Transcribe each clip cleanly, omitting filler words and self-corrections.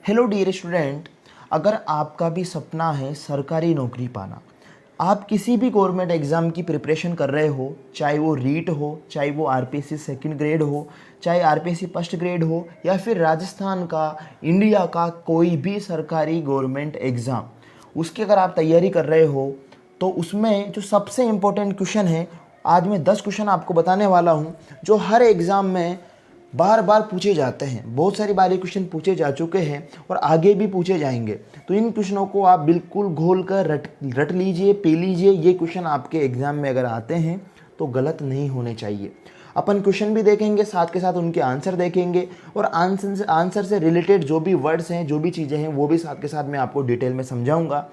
Hello dear student, अगर आपका भी सपना है सरकारी नौकरी पाना, आप किसी भी गवर्नमेंट एग्ज़ाम की प्रिपरेशन कर रहे हो, चाहे वो रीट हो, चाहे वो आरपीएससी सेकंड ग्रेड हो, चाहे आरपीएससी फर्स्ट ग्रेड हो, या फिर राजस्थान का, इंडिया का कोई भी सरकारी गवर्नमेंट एग्ज़ाम, उसकी अगर आप तैयारी कर रहे हो तो उसमें जो सबसे इम्पोर्टेंट क्वेश्चन है, आज मैं 10 क्वेश्चन आपको बताने वाला हूँ जो हर एग्ज़ाम में बार बार पूछे जाते हैं। बहुत सारी बार ये क्वेश्चन पूछे जा चुके हैं और आगे भी पूछे जाएंगे। तो इन क्वेश्चनों को आप बिल्कुल घोल कर रट लीजिए, पी लीजिए। ये क्वेश्चन आपके एग्ज़ाम में अगर आते हैं तो गलत नहीं होने चाहिए। अपन क्वेश्चन भी देखेंगे, साथ के साथ उनके आंसर देखेंगे और आंसर से रिलेटेड जो भी वर्ड्स हैं, जो भी चीज़ें हैं, वो भी साथ के साथ मैं आपको डिटेल में समझाऊंगा।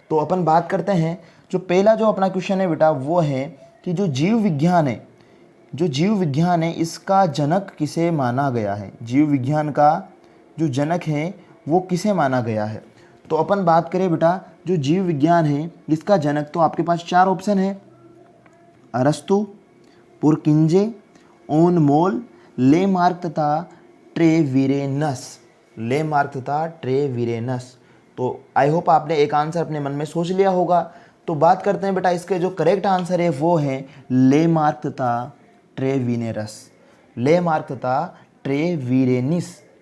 तो अपन बात करते हैं। जो पहला जो अपना क्वेश्चन है बेटा, वो है कि जो जीव विज्ञान है इसका जनक किसे माना गया है। जीव विज्ञान का जो जनक है वो किसे माना गया है। तो अपन बात करें बेटा, जो जीव विज्ञान है इसका जनक, तो आपके पास 4 ऑप्शन है: अरस्तु, पुरकिंजे, ओनमोल, लेमार्क तथा ट्रेवीरेनस। तो आई होप आपने एक आंसर अपने मन में सोच लिया होगा। तो बात करते हैं बेटा, इसके जो करेक्ट आंसर है वो है लेमार्क तथा ट्रेवीरेनिस।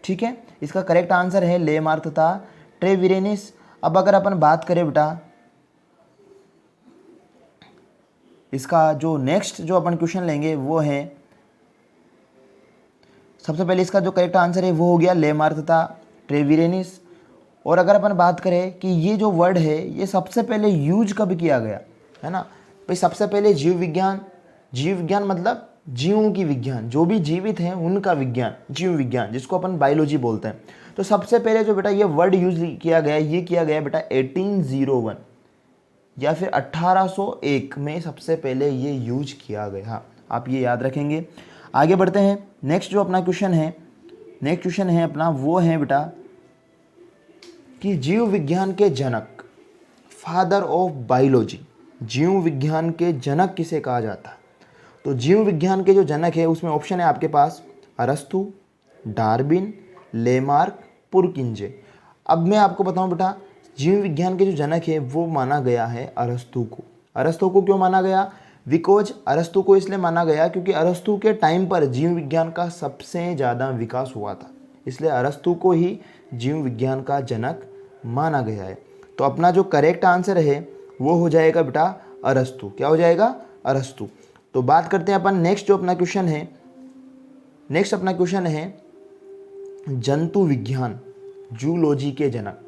ठीक है, इसका करेक्ट आंसर है लेमार्क तथा ट्रेवीरेनिस। अब अगर अपन बात करें बेटा, इसका जो नेक्स्ट जो अपन क्वेश्चन लेंगे वो है, सबसे पहले इसका जो करेक्ट आंसर है वो हो गया लेमार्क तथा ट्रेवीरेनिस। और अगर अपन बात करें कि ये जो वर्ड है ये सबसे पहले यूज कब किया गया है ना भाई, सबसे पहले जीव विज्ञान मतलब जीवों की विज्ञान, जो भी जीवित हैं उनका विज्ञान, जीव विज्ञान, जिसको अपन बायोलॉजी बोलते हैं। तो सबसे पहले जो बेटा ये वर्ड यूज किया गया, ये किया गया बेटा 1801 या फिर 1801 में सबसे पहले ये यूज किया गया। आप ये याद रखेंगे। आगे बढ़ते हैं। नेक्स्ट जो अपना क्वेश्चन है अपना, वो है बेटा कि जीव विज्ञान के जनक, फादर ऑफ बायोलॉजी, जीव विज्ञान के जनक किसे कहा जाता है। तो जीव विज्ञान के जो जनक है उसमें ऑप्शन है आपके पास अरस्तु, डार्विन, लेमार्क, पुरकिंजे। अब मैं आपको बताऊं बेटा, जीव विज्ञान के जो जनक है वो माना गया है अरस्तु को। अरस्तु को क्यों माना गया? बिकॉज अरस्तु को इसलिए माना गया क्योंकि अरस्तु के टाइम पर जीव विज्ञान का सबसे ज़्यादा विकास हुआ था, इसलिए अरस्तु को ही जीव विज्ञान का जनक माना गया है। तो अपना जो करेक्ट आंसर है वो हो जाएगा बेटा अरस्तु। क्या हो जाएगा? अरस्तु। तो बात करते हैं अपन नेक्स्ट जो अपना क्वेश्चन है। नेक्स्ट अपना क्वेश्चन है जंतु विज्ञान, जूलॉजी के जनक।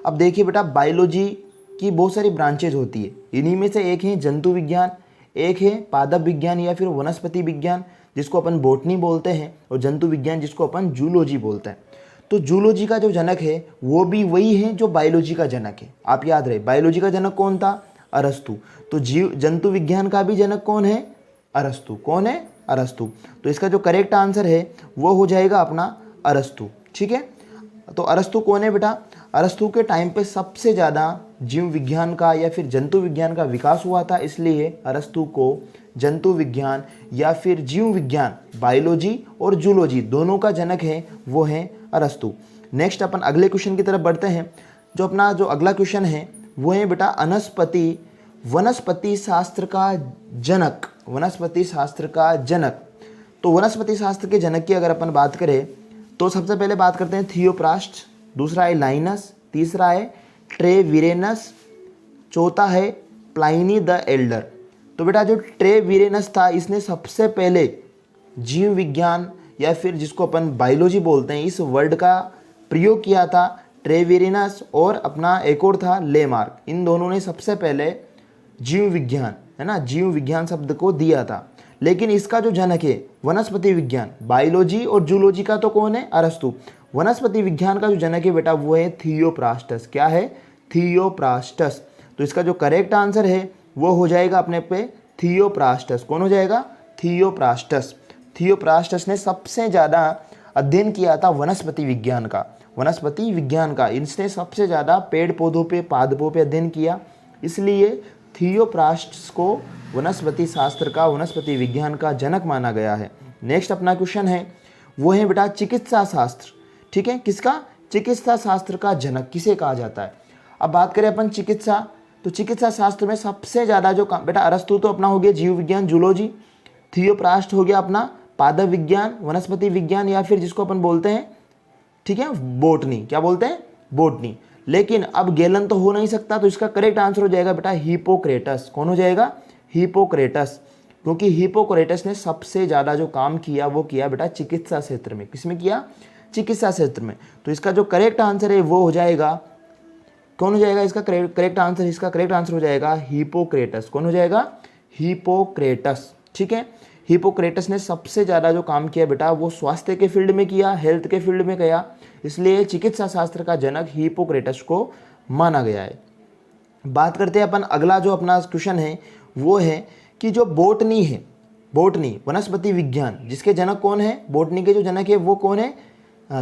अब देखिए बेटा, बायोलॉजी की बहुत सारी ब्रांचेज होती है, इन्हीं में से एक है जंतु विज्ञान, एक है पादप विज्ञान या फिर वनस्पति विज्ञान जिसको अपन बॉटनी बोलते हैं, और जंतु विज्ञान जिसको अपन जूलॉजी बोलते हैं। तो जूलॉजी का जो जनक है वो भी वही है जो बायोलॉजी का जनक है। आप याद रहे, बायोलॉजी का जनक कौन था? अरस्तु। तो जंतु विज्ञान का भी जनक कौन है? अरस्तु। कौन है? अरस्तु। तो इसका जो करेक्ट आंसर है वो हो जाएगा अपना अरस्तु। ठीक है, तो अरस्तु कौन है बेटा? अरस्तु के टाइम पे सबसे ज़्यादा जीव विज्ञान का या फिर जंतु विज्ञान का विकास हुआ था, इसलिए अरस्तु को जंतु विज्ञान या फिर जीव विज्ञान, बायोलॉजी और जूलॉजी दोनों का जनक है वो है अरस्तु। नेक्स्ट अपन अगले क्वेश्चन की तरफ बढ़ते हैं। जो अपना जो अगला क्वेश्चन है वो है बेटा वनस्पति शास्त्र का जनक। वनस्पति शास्त्र का जनक, तो वनस्पति शास्त्र के जनक की अगर अपन बात करें तो सबसे पहले बात करते हैं थियोप्रास्ट, दूसरा है लाइनस, तीसरा है ट्रेवीरेनस, चौथा है प्लाइनी द एल्डर। तो बेटा जो ट्रेवीरेनस था इसने सबसे पहले जीव विज्ञान या फिर जिसको अपन बायोलॉजी बोलते हैं इस वर्ड का प्रयोग किया था, ट्रेवीरेनस, और अपना एक और था लेमार्क। इन दोनों ने सबसे पहले जीव विज्ञान, है ना, जीव विज्ञान शब्द को दिया था। लेकिन इसका जो जनक है वनस्पति विज्ञान, बायोलॉजी और जूलॉजी का, तो कौन है? अरस्तु। वनस्पति विज्ञान का जो जनक है बेटा वो है थियोप्रास्टस। क्या है? थियोप्रास्टस। तो इसका जो करेक्ट आंसर है वो हो जाएगा अपने पे थियोप्रास्टस। कौन हो जाएगा? थियोप्रास्टस। थियोप्रास्टस ने सबसे ज़्यादा अध्ययन किया था वनस्पति विज्ञान का। इसने सबसे ज़्यादा पेड़ पौधों पे, पादपों पे अध्ययन किया, इसलिए थियोप्रास्टस को वनस्पति शास्त्र का, वनस्पति विज्ञान का जनक माना गया है। नेक्स्ट अपना क्वेश्चन है वो है बेटा चिकित्सा शास्त्र। ठीक है, किसका? चिकित्सा शास्त्र का जनक किसे कहा जाता है? अब बात करें अपन चिकित्सा, तो चिकित्सा शास्त्र में सबसे ज़्यादा जो काम, बेटा अरस्तु तो अपना हो गया जीव विज्ञान जूलॉजी, थियोप्रास्ट हो गया अपना पादप विज्ञान वनस्पति विज्ञान या फिर जिसको अपन बोलते हैं, ठीक है, बोटनी, क्या बोलते हैं, बोटनी। लेकिन अब गैलन तो हो नहीं सकता, तो इसका करेक्ट आंसर हो जाएगा बेटा हिपोक्रेटस। कौन हो जाएगा? हिपोक्रेटस, क्योंकि हिपोक्रेटस ने सबसे ज़्यादा जो काम किया वो किया बेटा चिकित्सा क्षेत्र में। किसमें किया? चिकित्सा क्षेत्र में। तो इसका जो करेक्ट आंसर है वो हो जाएगा, कौन हो जाएगा इसका करेक्ट आंसर? इसका करेक्ट आंसर हो जाएगा हिपोक्रेटस। कौन हो जाएगा? हिपोक्रेटस, ठीक है। हिपोक्रेटस ने सबसे ज़्यादा जो काम किया बेटा वो स्वास्थ्य के फील्ड में किया, हेल्थ के फील्ड में किया, इसलिए चिकित्सा शास्त्र का जनक हिपोक्रेटस को माना गया है। बात करते हैं अपन, अगला जो अपना क्वेश्चन है वो है कि जो बोटनी है, बोटनी वनस्पति विज्ञान, जिसके जनक कौन है? बोटनी के जो जनक है वो कौन है?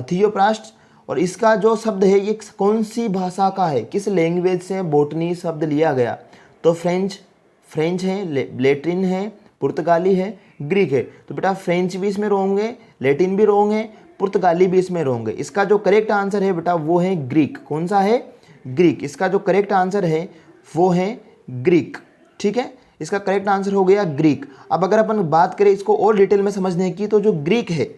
थियोप्रास्ट। और इसका जो शब्द है ये कौन सी भाषा का है? किस लैंग्वेज से बोटनी शब्द लिया गया? तो फ्रेंच है, लैटिन है, पुर्तगाली है, ग्रीक है। तो बेटा फ्रेंच भी इसमें रोंगे, लैटिन भी रोंगे, पुर्तगाली भी इसमें रोंगे। इसका जो करेक्ट आंसर है बेटा वो है ग्रीक। कौन सा है? ग्रीक। इसका जो करेक्ट आंसर है वो है ग्रीक, ठीक है। इसका करेक्ट आंसर हो गया ग्रीक। अब अगर अपन बात करें इसको और डिटेल में समझने की, तो जो ग्रीक है,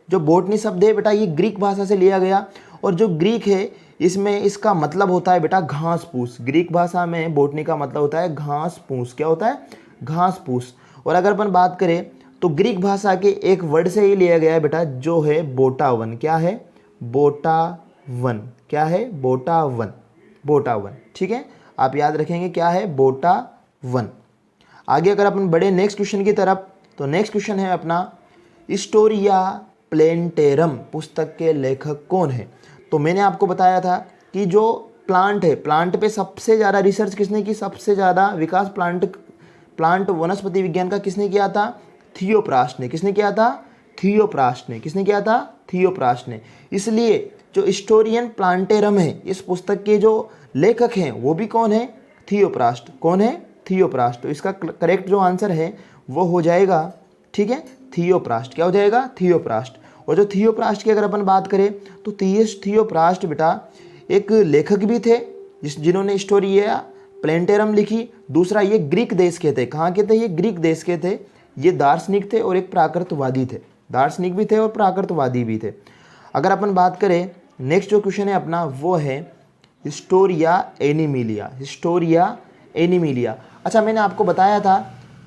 जो बोटनी शब्द है बेटा ये ग्रीक भाषा से लिया गया, और जो ग्रीक है इसमें इसका मतलब होता है बेटा घास फूस। ग्रीक भाषा में बोटनी का मतलब होता है घास फूस। क्या होता है? घास फूस। और अगर अपन बात करें तो ग्रीक भाषा के एक वर्ड से ही लिया गया है बेटा, जो है बोटावन। क्या है? बोटावन। क्या है? बोटावन, बोटावन, ठीक है। आप याद रखेंगे क्या है? बोटावन। आगे अगर अपन बढ़े नेक्स्ट क्वेश्चन की तरफ, तो नेक्स्ट क्वेश्चन है अपना हिस्टोरिया प्लेंटेरम पुस्तक के लेखक कौन है? तो मैंने आपको बताया था कि जो प्लांट है, प्लांट पे सबसे ज़्यादा रिसर्च किसने की? सबसे ज़्यादा विकास प्लांट वनस्पति विज्ञान का किसने किया था? थियोप्रास्ट ने। किसने किया था? थियोप्रास्ट ने। किसने किया था? थियोप्रास्ट ने। इसलिए जो हिस्टोरियन प्लांटेरम है, इस पुस्तक के जो लेखक हैं वो भी कौन है? थियोप्रास्ट। कौन है? थियोप्रास्ट। तो इसका करेक्ट जो आंसर है वो हो जाएगा, ठीक है, थियोप्रास्ट। क्या हो जाएगा? थियोप्रास्ट। और जो थियोप्रास्ट की अगर अपन बात करें तो थियोप्रास्ट बेटा एक लेखक भी थे जिन्होंने हिस्टोरिया प्लेंटेरम लिखी। दूसरा ये ग्रीक देश के थे। कहाँ के थे? ये ग्रीक देश के थे। ये दार्शनिक थे और एक प्राकृतवादी थे। दार्शनिक भी थे और प्राकृतवादी भी थे। अगर अपन बात करें नेक्स्ट जो क्वेश्चन है अपना वो है हिस्टोरिया एनिमिलिया। Historia Animalia. अच्छा, मैंने आपको बताया था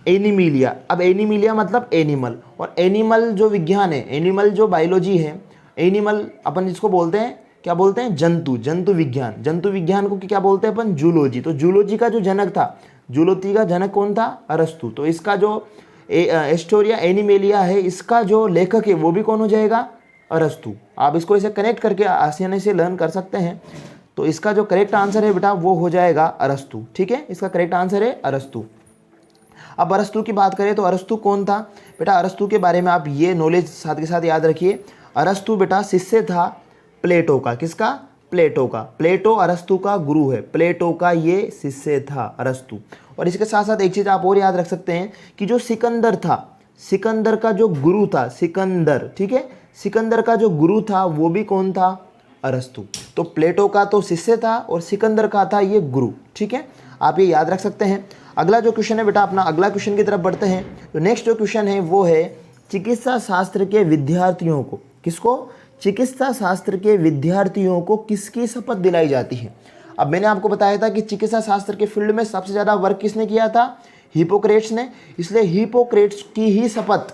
एनिमिलिया। अब एनिमिलिया मतलब एनिमल, और एनिमल जो विज्ञान है, एनिमल जो बायोलॉजी है, एनिमल अपन जिसको बोलते हैं, क्या बोलते हैं? जंतु, जंतु विज्ञान। जंतु विज्ञान को क्या बोलते हैं अपन? जूलॉजी। तो जूलॉजी का जो जनक था, जूलॉजी का जनक कौन था? अरस्तु। तो इसका जो हिस्टोरिया एनिमिलिया है, इसका जो लेखक है वो भी कौन हो जाएगा? अरस्तु। आप इसको ऐसे कनेक्ट करके आसानी से लर्न कर सकते हैं। तो इसका जो करेक्ट आंसर है बेटा वो हो जाएगा अरस्तु, ठीक है। इसका करेक्ट आंसर है अरस्तु। अब अरस्तु की बात करें तो अरस्तु कौन था? बेटा अरस्तु के बारे में आप ये नॉलेज साथ के साथ याद रखिए। अरस्तु बेटा शिष्य था प्लेटो का। किसका? प्लेटो का। प्लेटो अरस्तु का गुरु है। प्लेटो का ये शिष्य था अरस्तु। और इसके साथ साथ एक चीज़ आप और याद रख सकते हैं कि जो सिकंदर था, सिकंदर का जो गुरु था, सिकंदर, ठीक है, सिकंदर का जो गुरु था वो भी कौन था? अरस्तु। तो प्लेटो का तो शिष्य था और सिकंदर का था ये गुरु, ठीक है। आप ये याद रख सकते हैं। अगला जो क्वेश्चन है बेटा अपना, अगला क्वेश्चन की तरफ बढ़ते हैं। तो नेक्स्ट जो क्वेश्चन है वो है चिकित्सा शास्त्र के विद्यार्थियों को, किसको? चिकित्सा शास्त्र के विद्यार्थियों को किसकी शपथ दिलाई जाती है? अब मैंने आपको बताया था कि चिकित्सा शास्त्र के फील्ड में सबसे ज़्यादा वर्क किसने किया था? हिपोक्रेट्स ने। इसलिए हिपोक्रेट्स की ही शपथ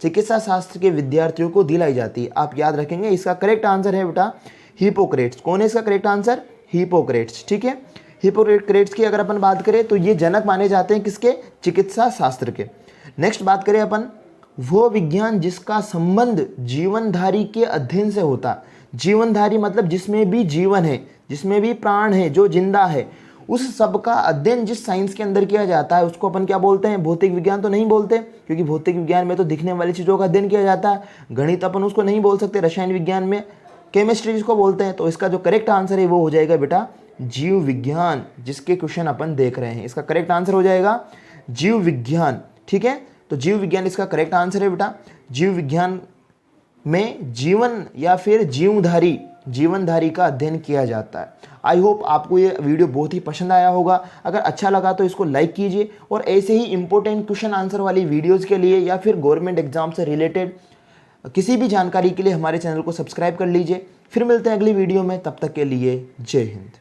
चिकित्सा शास्त्र के विद्यार्थियों को दिलाई जाती है। आप याद रखेंगे। इसका करेक्ट आंसर है बेटा हिपोक्रेट्स। कौन है इसका करेक्ट आंसर? हिपोक्रेट्स, ठीक है। हिपोक्रेट्स की अगर अपन बात करें तो ये जनक माने जाते हैं किसके? चिकित्सा शास्त्र के। नेक्स्ट बात करें अपन, वो विज्ञान जिसका संबंध जीवनधारी के अध्ययन से होता। जीवनधारी मतलब जिसमें भी जीवन है, जिसमें भी प्राण है, जो जिंदा है, उस सब का अध्ययन जिस साइंस के अंदर किया जाता है उसको अपन क्या बोलते हैं? भौतिक विज्ञान तो नहीं बोलते, क्योंकि भौतिक विज्ञान में तो दिखने वाली चीज़ों का अध्ययन किया जाता है। गणित अपन उसको नहीं बोल सकते। रसायन विज्ञान में केमिस्ट्री जिसको बोलते हैं। तो इसका जो करेक्ट आंसर है वो हो जाएगा बेटा जीव विज्ञान, जिसके क्वेश्चन अपन देख रहे हैं। इसका करेक्ट आंसर हो जाएगा जीव विज्ञान, ठीक है। तो जीव विज्ञान इसका करेक्ट आंसर है बेटा। जीव विज्ञान में जीवन या फिर जीवधारी, जीवनधारी का अध्ययन किया जाता है। आई होप आपको ये वीडियो बहुत ही पसंद आया होगा। अगर अच्छा लगा तो इसको लाइक कीजिए और ऐसे ही इंपॉर्टेंट क्वेश्चन आंसर वाली वीडियोज़ के लिए या फिर गवर्नमेंट एग्जाम से रिलेटेड किसी भी जानकारी के लिए हमारे चैनल को सब्सक्राइब कर लीजिए। फिर मिलते हैं अगली वीडियो में, तब तक के लिए जय हिंद।